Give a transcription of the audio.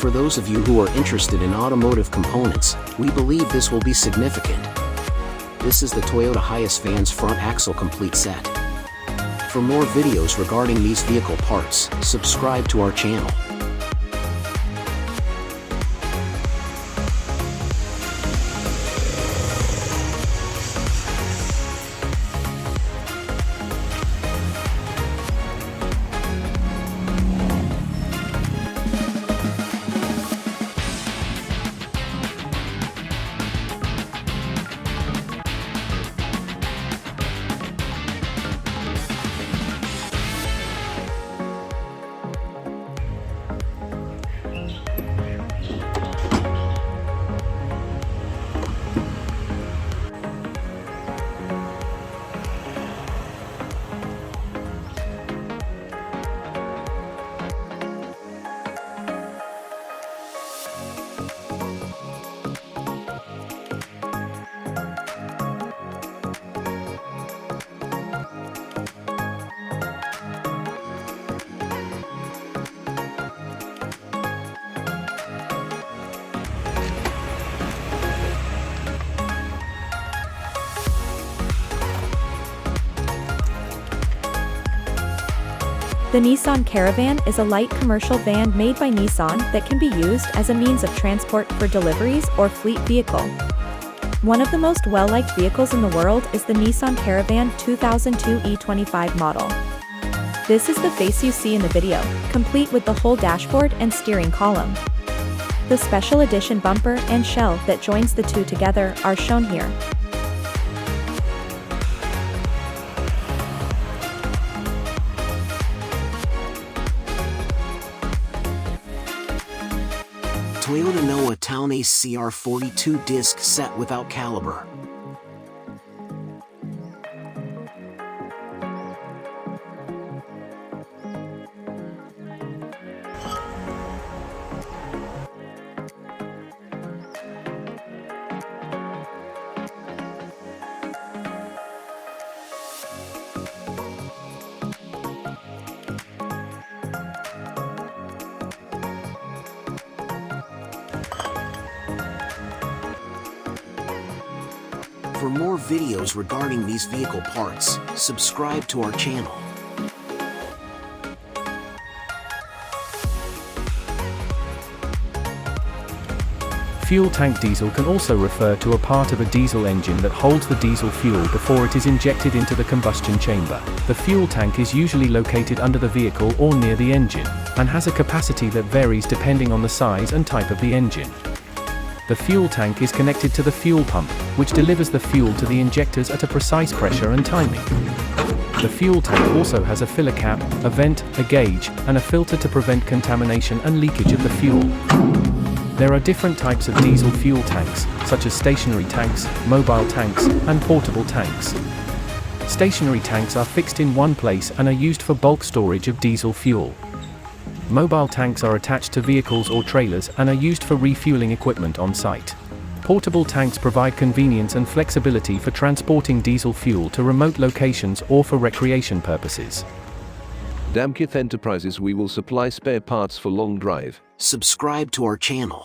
For those of you who are interested in automotive components, we believe this will be significant. This is the Toyota Hiace Vans front axle complete set. For more videos regarding these vehicle parts, subscribe to our channel. The Nissan Caravan is a light commercial van made by Nissan that can be used as a means of transport for deliveries or fleet vehicle. One of the most well-liked vehicles in the world is the Nissan Caravan 2002 E25 model. This is the face you see in the video, complete with the whole dashboard and steering column. The special edition bumper and shell that joins the two together are shown here. Toyota Noah Town Ace CR42 disc set without caliber. For more videos regarding these vehicle parts, subscribe to our channel. Fuel tank diesel can also refer to a part of a diesel engine that holds the diesel fuel before it is injected into the combustion chamber. The fuel tank is usually located under the vehicle or near the engine, and has a capacity that varies depending on the size and type of the engine. The fuel tank is connected to the fuel pump, which delivers the fuel to the injectors at a precise pressure and timing. The fuel tank also has a filler cap, a vent, a gauge, and a filter to prevent contamination and leakage of the fuel. There are different types of diesel fuel tanks, such as stationary tanks, mobile tanks, and portable tanks. Stationary tanks are fixed in one place and are used for bulk storage of diesel fuel. Mobile tanks are attached to vehicles or trailers and are used for refueling equipment on site. Portable tanks provide convenience and flexibility for transporting diesel fuel to remote locations or for recreation purposes. Dhamkith Enterprises, we will supply spare parts for long drive. Subscribe to our channel.